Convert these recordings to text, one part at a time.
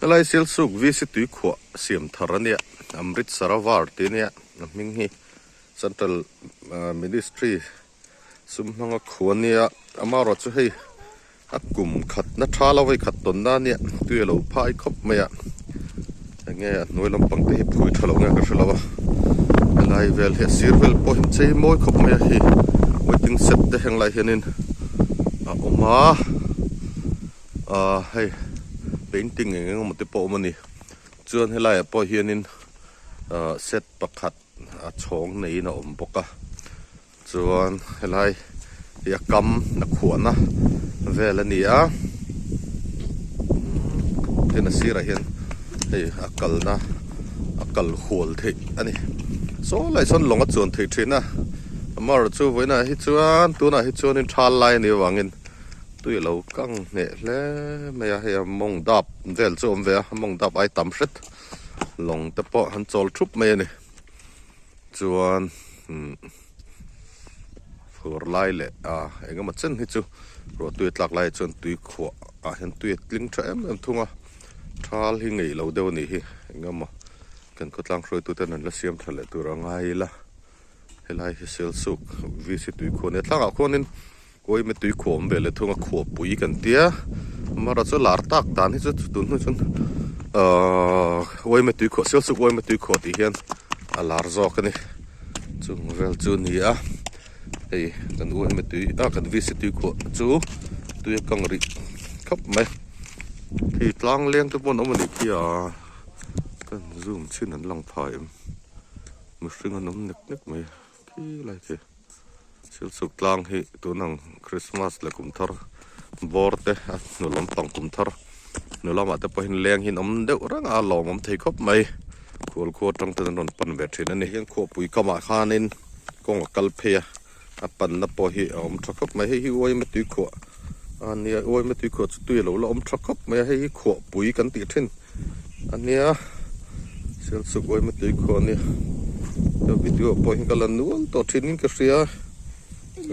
Lai sil suk visit tu khwa siam tharania Amritsar war tinia ming hi Central Ministry sumhanga khwania amaro chu hei akum khat na thala wai khat ton na nia tuelo phai khop maya nge noilam pangte hi phui thalo nga ka shalawa lai vel he sirvel po hin chei moi khop maya hi waiting set te heng lai hianin oma hei painting nge mo te po mani chuan helai po hianin set pakhat a chhong nei na om boka chuan helai ya kam na khuana vel ania tena sira hian hei akal hol the ani so lai son longa chuan thei thina amar chu voina hi chuan tuna hi chuan in thal lai ni wangin tui lo kang ne le meya he mong dap vel chu om ve mong dap ai tam hret long te po han chol thup me ni chuan phur lai le engama chen hi chu ro tui tlak lai chuan tui khwa hen tui tling tha em thunga thal hi ngei lo deu ni hi engama kan ko tlang hroi tu ten an la siam thale tu ra ngai la helai hi sel suk visit tui khone tlanga khonin oi me tui khom bele thunga kho pui kan tia mara chu lar tak dan hi chu tun hu chun oi me tui kho sel suk oi me tui kho ti hian a lar zo kani chung vel chu ni a ei kan oi me tui kan visit tui kho chu tui kang ri khap mai thì tlang leng te pon omani kia kan zoom chin an lang phai mu hring an om nek nek mai ki lai the sil suk tlang hi tu nang Christmas la kum thar bor te no lam tang kum thar no lam ate po hin leng hin om deuh rang a lom om thei khop mai khol kho tang te non pan ve thin ani hian kho pui kama khanin kong kal phe a pan na po hi om thakop mai hi oi ma tu kho ania oi ma tu kho tui lo la om thakop mai hi kho pui kan ti thin ania sil suk oi ma tu kho ni the video po hin kala nual to thinin ka ria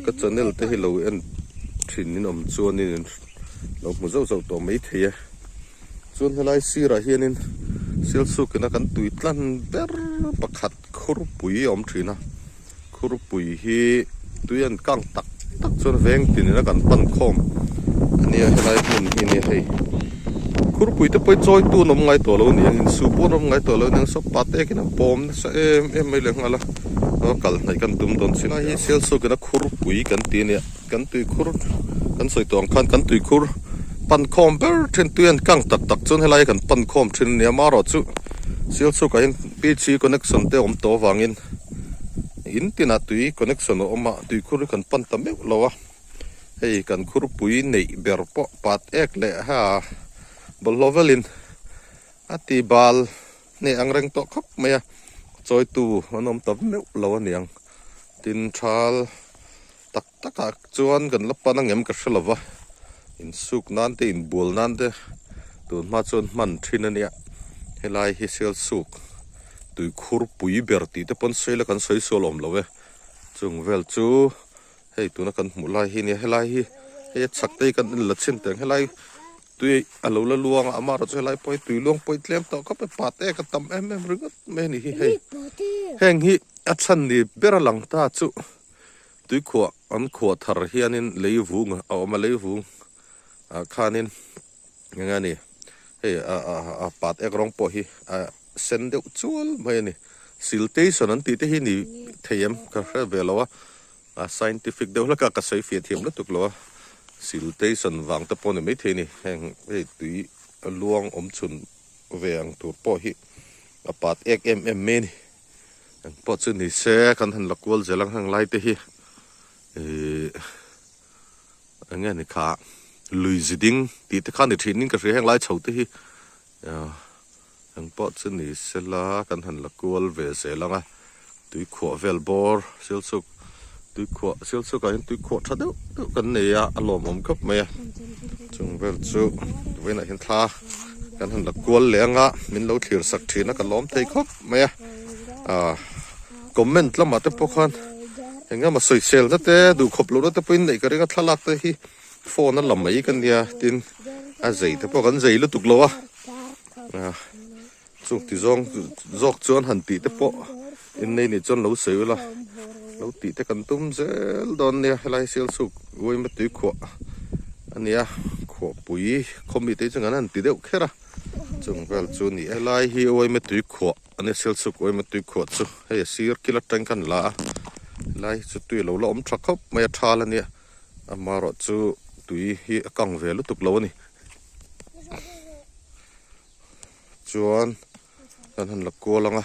ka channel te hi lo en thinin om chuanin lo mu zo zo to mai thia chuan helai sira hianin sil suk na kan tui tlan ber pakhat khur pui om thina khur pui hi tuian kang tak tak chuan veng tin na kan pan khom ania helai mun hi ni hei khur pui te poi choi tu nom ngai to lo ni in su po nom ngai to lo nang so pate kin pom sa em mai le ngala kal nai kan tum don sin hi sel so kana khur pui kan ti ne kan tui khur kan soi tong khan kan tui khur pan khom ber then tuian kang tak tak chun helai kan pan khom thin ne ma ro chu sel so ka in pc connection te om to wangin in tina tui connection oma tui khur kan pan tam me lowa hei kan khur pui nei ber po pat ek le ha bolovelin ati bal ne angreng to khop maya choi tu anom tam me lo niang tin thal tak taka chuan kan lapana ngem ka shalawa in suk nan te in bul nan te tu ma chon man thin ania helai hi sel suk tui khur pui ber ti te pon seila kan soi solom lowe chung vel chu hei tu na kan mulai hi ni helai hi he chakte kan la chin teng helai tui alo la luang ama ro helai poi tui luang poi tlem to ka pe pate ka tam em ringot me ni hi hei heng hi achan ni beralang ta chu tui kho an kho thar hianin leivung a ma leivung khanin ngani hei a pat ek rong po hi sen deuh chual mai ni siltation an ti te hi ni theiam ka hre velawa scientific deuh la ka sei fi thiam la tuklo siltation wang ta pon mai thei ni heng ei tui luang om chun veng tur po hi apat ek me ni ang po chu ni se kan han lakwal zelang hang lai te hi anga ni kha lui ziding ti te khan ni thinin ka heng lai chho te hi ang po chu ni se la kan han lakwal ve se langa tui kho vel bor silsuk tui kho silsuk ka tui kho tha deuh kan ne ya alom om khop me chung vel chu veina hin tha kan han lakwal lenga min lo thir sak thina kan lom thei khop me comment lama te pokhan enga ma soi sel te du khop lo te pin nei ka ringa thalak te hi phone lam mai kan dia tin a zei te pokan zei lu tuk lo wa chung ti zong zok chuan han ti te po in nei ni chuan lo sei la lo ti te kan tum zel don ne helai sel suk oi ma tui kho ania kho pui khomi te chang an ti deuh khera chung vel chu ni helai hi oi ma tui kho ani sel suk oi ma tui kho chu hei sir kila tang kan la lai chu tui lo la om thak khop mai thal ania amaro chu tui hi akang ve lu tuk lo ni chuan kan han la ko langa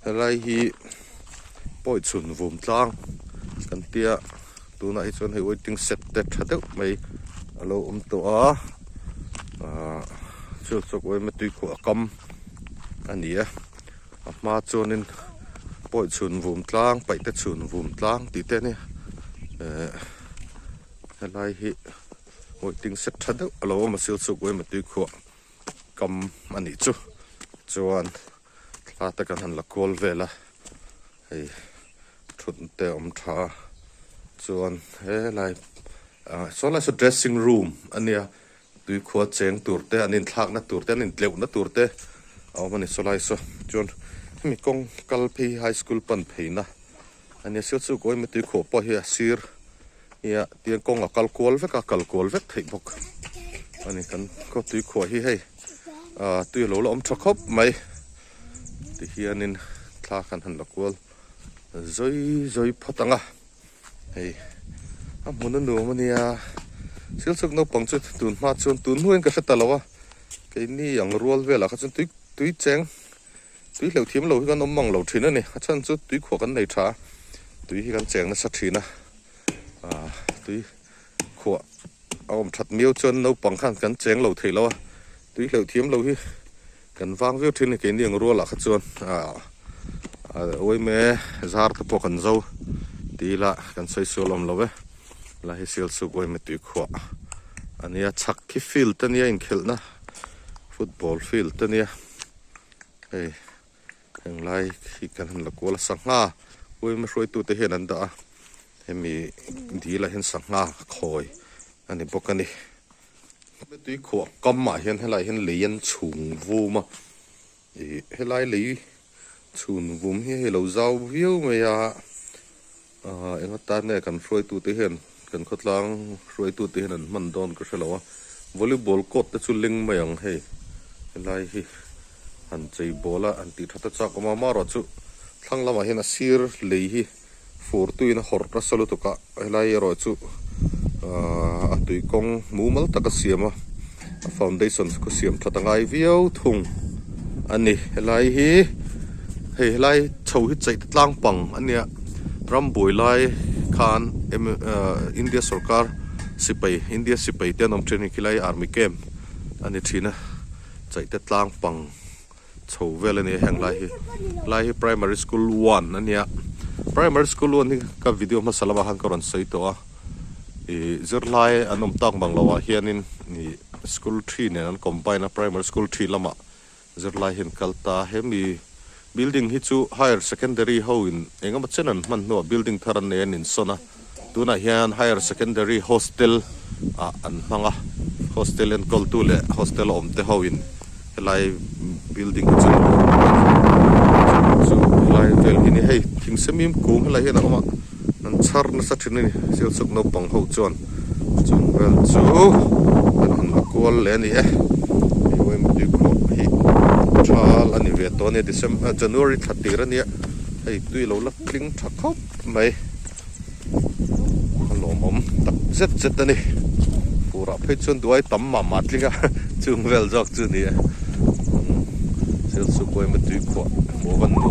helai hi poi chun vum tlang kan tia tuna hi chuan hei waiting set te thadeu mai alo to a chu sok oi ma tui kho kam ania ma chuanin poi chun vum tlang pai te chun vum tlang ti te ni helai hi waiting set thadeu alo ma sil sok oi ma tui kho kam ani chu chuan ta kan han la kol vela hei thun te om tha chuan he lai so la so dressing room ania tui kho cheng turte anin thak na turte anin tleu na turte aw mani so lai so chuan mi kong kalphi high school pan pheina ania sil chu koi mi tui kho po hi sir ya tiang kong kal kol vek thei bok ani kan ko tui kho hi hei tui lo om thakop mai ti hianin thla kan han la kol zoi phatanga hei mun nu mania sil suk no pang chu tun ma chun tun huin ka feta lawa ke ni yang rual vela ka chun tui cheng tui lo thiam lo kan om mang lo thina ni chan chu tui kho kan nei tha tui hi kan cheng na sa thina tui kho om that miêu chun no pang khan kan cheng lo thei lawa tui lo thiam lo hi kan wang veu thin ke ni ang rual la ka chuan oi me zar ta po kan zo tila kan sei solom love la hi sil su oi me tui kho ania chak ki field tania in khelna football field tania ei heng lai hi kan han la kola sangha oi me roi tu te hen an da hemi dila hen sangha khoi ani bokani me tui kho kam ma hian helai hen leyan chung vu ma helai lei chun vum hi lo zau viu me ya enga ta ne kan roi tu te hen kan khotlang roi tu te hen man don ka shelawa volleyball court te chu ling mayang hei helai hi han chei bola an ti thata chak ma ma ro chu thlang lama hen a sir lei hi for tu in hor pra solu to ka helai ro chu a tui kong mumal taka siama foundation ko siam thata ngai viau thung ani helai hi hei lai chho hi chei tlang pang ania ram boi lai khan india sarkar sipai india sipai te nom training kilai army camp ani thina chei te tlang pang chho vel ani heng lai hi primary school 1 ania primary school 1 ni ka video ma salama han karon sei to a zir lai anom tak bang lawa hianin ni school 3 ne an combine primary school 3 lama zir lai hin kalta hemi building hi chu higher secondary ho in engama chenan man no building tharan ne in sona tuna hian higher secondary hostel an hanga hostel en koltule hostel om te ho in helai building chu lai vel hini hei thing semim kum helai hena oma an char na sa thini sel suk no pang ho chuan chung vel chu an kol le ni e wem di ko hi chal ani ve to ne December January 30 ra nia hei tui lo la kling thakop mai lomom tak zet ani pura phei chun duai tam ma matlinga chung vel jok chu ni sel su koi ma tui ko mo van no